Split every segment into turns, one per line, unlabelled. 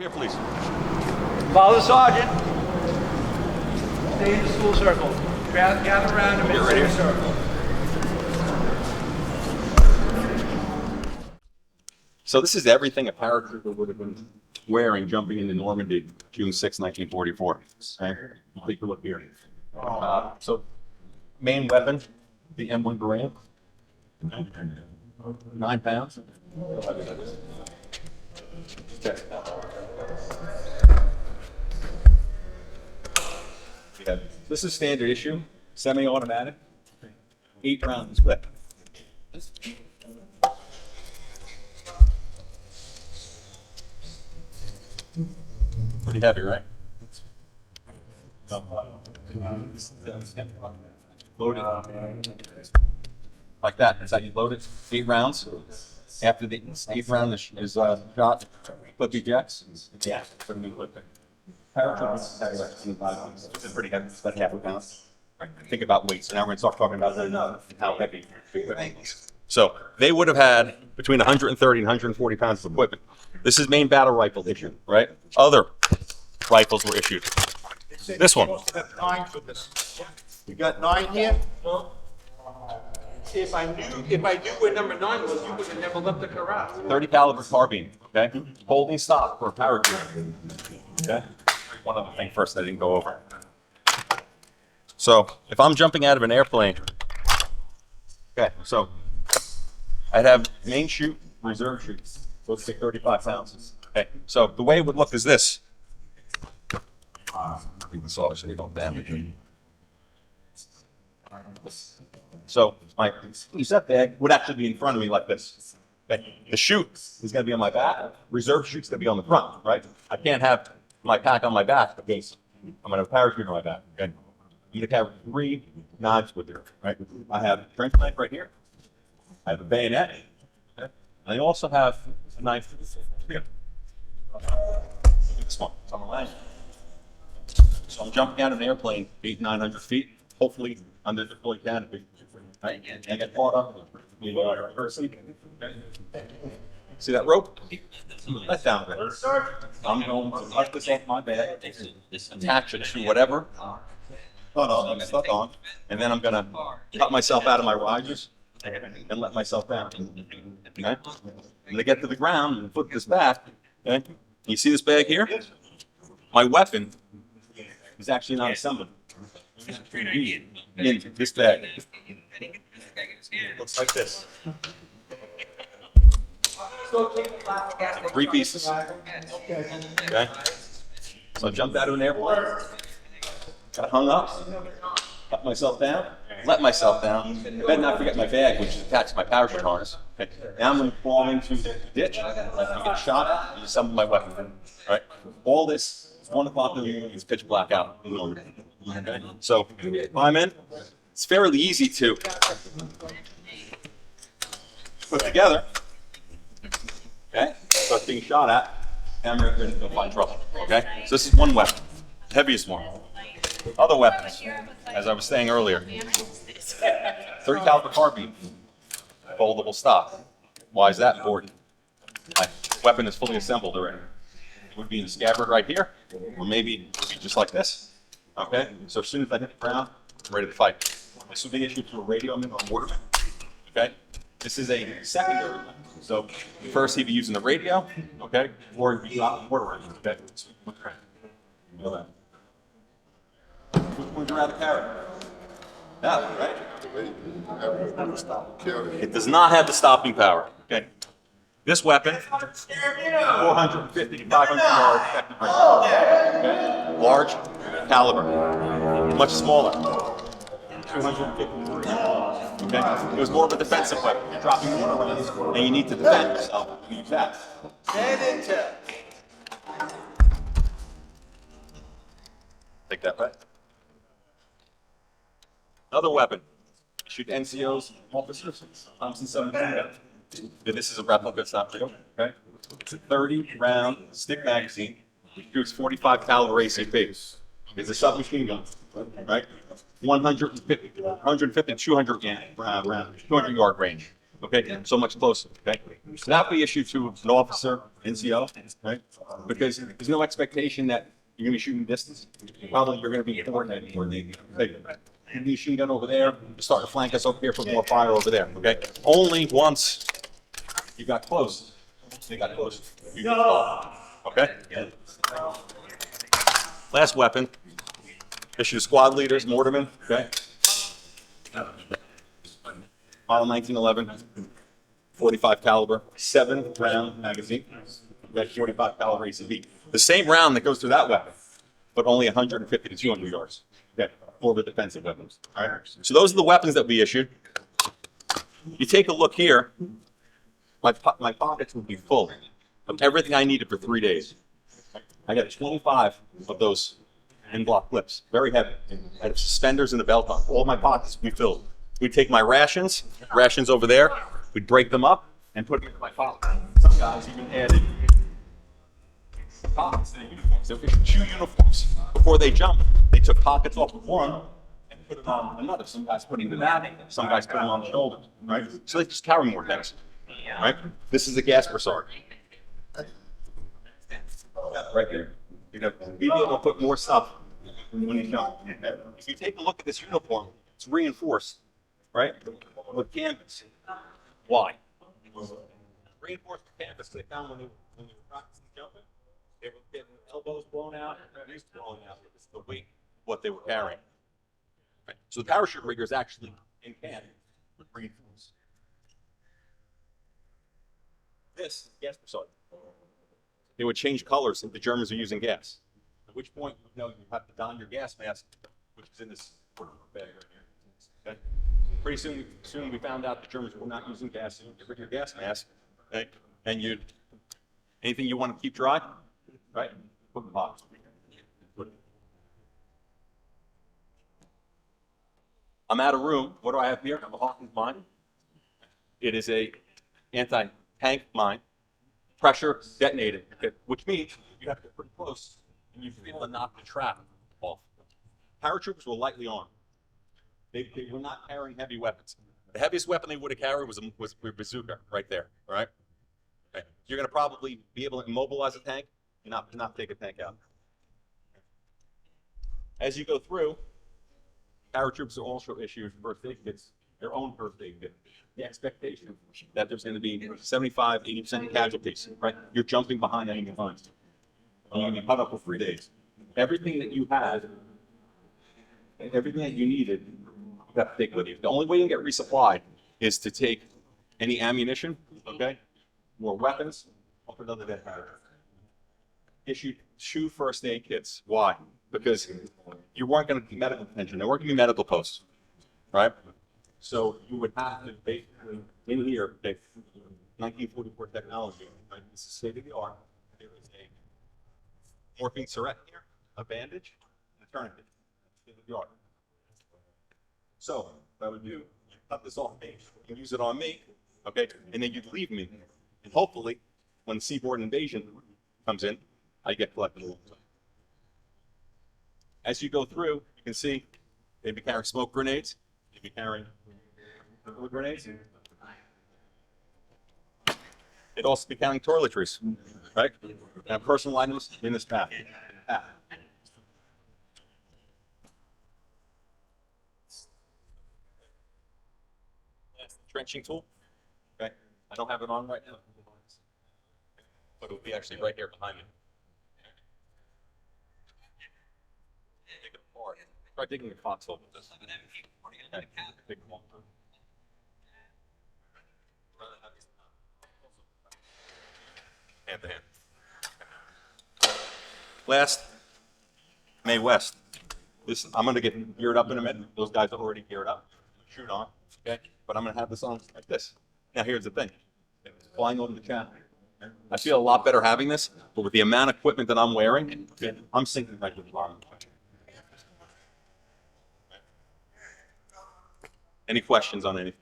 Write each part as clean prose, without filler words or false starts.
Here, please.
Follow the sergeant. Stay in the school circle. Gather around him and stay in a circle.
So this is everything a paratrooper would have been wearing jumping into Normandy, June 6, 1944. Okay? Take a look here. So main weapon, the M1 Garand. 9 pounds. Okay. Yeah. This is standard issue, semi-automatic, 8 rounds clip. Pretty heavy, right? Loaded. Like that. That's how you load it. 8 rounds. After the 8th round is shot, clip ejects. Yeah, put a new clip in. It's pretty heavy. It's about half a pound. Think about weights. Now we're going to start talking about how heavy. So they would have had between 130 and 140 pounds of equipment. This is main battle rifle issue, right? Other rifles were issued. This one.
You got 9 here? If I knew where number 9 was, you would have never left the corral.
30 caliber carbine, okay? Holding stock for a paratrooper. Okay? One other thing first I didn't go over. So if I'm jumping out of an airplane, okay, so I'd have main chute, reserve chute, supposed to take 35 pounds. Okay, so the way it would look is this. Leave this off so you don't damage it. So my set bag would actually be in front of me like this. Okay. The chute is going to be on my back. Reserve chute's going to be on the front, right? I can't have my pack on my back because I'm going to have a parachute on my back. Okay. You need to carry 3 knives with you, right? I have a trench knife right here. I have a bayonet. Okay. And I also have a knife here. This one. It's on the line. So I'm jumping out of an airplane 800 to 900 feet, hopefully under the fully canopy. Right? And I get caught up in the person. See that rope? Let down there. I'm going to cut this off my bag, attach it to whatever. I'm stuck on. And then I'm going to cut myself out of my risers and let myself down. Okay? I'm going to get to the ground and put this back. Okay? You see this bag here? My weapon is actually not assembled. In this bag. Looks like this. 3 pieces. Okay. So I jumped out of an airplane, got hung up, cut myself down, let myself down. I better not forget my bag, which is attached to my parachute harness. Okay. Now I'm going to fall into the ditch. I get shot at and assemble my weapon. All right. All this is 1 o'clock in the morning. It's pitch black out. Okay. So climb in. It's fairly easy to put together. Okay. Start being shot at, and I'm going to find trouble. Okay. So this is one weapon, heaviest one. Other weapons, as I was saying earlier, 30 caliber carbine, foldable stock. Why is that important? My weapon is fully assembled already. It would be in the scabbard right here, or maybe just like this. Okay, so as soon as I hit the ground, I'm ready to fight. This would be issued to a radio man or mortarman. Okay, this is a secondary weapon. So first he'd be using the radio, okay, or he'd be dropping mortar. Okay, you know that. Which one would you rather carry? That one, right? It does not have the stopping power. Okay. This weapon, 450 to 500 yard effective range. Okay. Large caliber, much smaller, 250. Okay. It was more of a defensive weapon. You're dropping mortar rounds, and you need to defend yourself. Use that. Take that back. Another weapon. Shoot NCOs, officers. Thompson 7. This is a replica, it's not real. Okay. It's a 30-round stick magazine. It shoots 45 caliber ACP. It's a submachine gun, right? 150 to 200 round, 200 yard range. Okay, so much closer. Okay, So that we issue to an officer, NCO, right? Because there's no expectation that you're gonna be shooting distance. Probably you're gonna be coordinating. Hey, you be shooting gun over there, you start to flank us over here for more fire over there, okay? Only once you got close, they got close. You got close, okay? Last weapon, issue to squad leaders, mortarmen, okay? Model 1911, 45 caliber, 7-round magazine. That 45 caliber ACV. The same round that goes through that weapon, but only 150 to 200 yards. Okay, for the defensive weapons. All right. So those are the weapons that we issued. You take a look here. My pockets will be full of everything I needed for 3 days. I got 25 of those in-block clips, very heavy. I had suspenders in the belt on. All my pockets would be filled. We'd take my rations over there. We'd break them up and put them in my pocket. Some guys even added pockets to the uniforms. They would issue 2 uniforms. Before they jumped, they took pockets off of one and put it on another. Some guys putting them in the back, some guys put them on the shoulders, right? So they just carry more things, right? This is a gas brassard. Right here. You know, be able to put more stuff when you jump. If you take a look at this uniform, it's reinforced, right? With canvas. Why? Reinforced with canvas. They found when they were practicing jumping, they were getting elbows blown out, knees blown out. It's the weight of what they were carrying. Right? So the parachute rigger is actually in canvas with reinforced. This is gas brassard. They would change colors if the Germans are using gas. At which point, you know, you have to don your gas mask, which is in this bag right here. Okay? Pretty soon we found out the Germans were not using gas. So you get rid of your gas mask, okay? And anything you want to keep dry, right? Put in the box. I'm out of room. What do I have here? I have a Hawkins mine. It is a anti-tank mine. Pressure detonated, okay? Which means you have to get pretty close and you feel to knock the trap off. Paratroopers were lightly armed. They were not carrying heavy weapons. The heaviest weapon they would have carried was a bazooka right there, all right? Okay. You're going to probably be able to immobilize a tank and not take a tank out. As you go through, paratroopers are also issued first aid kits, their own first aid kit. The expectation that there's going to be 75, 80% casualties, right? You're jumping behind enemy lines. You're going to be cut up for 3 days. Everything that you had, everything that you needed, you have to take with you. The only way you can get resupplied is to take any ammunition, okay? More weapons, or for another dead paratrooper. Issued 2 first aid kits. Why? Because you weren't going to be medical attention. There weren't going to be medical posts, right? So you would have to basically, in here, take 1944 technology, right? This is state of the art. There is a morphine syringe here, a bandage, and a tourniquet. State of the art. So what I would do, cut this off me, you use it on me, okay? And then you'd leave me. And hopefully, when the seaboard invasion comes in, I get collected alongside. As you go through, you can see they'd be carrying smoke grenades, they'd be carrying grenades. They'd also be carrying toiletries, right? And personal items in this pack. That's the trenching tool. Okay, I don't have it on right now, but it will be actually right here behind me. Take it apart. Try digging a foxhole with this. Okay. Big one. Hand to hand. Last, May West. I'm going to get geared up in a minute. Those guys are already geared up. Shoot on, okay? But I'm going to have this on like this. Now here's the thing. It's flying over the channel. I feel a lot better having this, but with the amount of equipment that I'm wearing, I'm sinking right with the arm. Any questions on anything?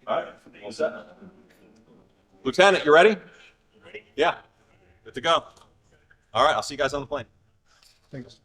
All right, all set. Lieutenant, you ready? Yeah, good to go. All right, I'll see you guys on the plane.
Thanks.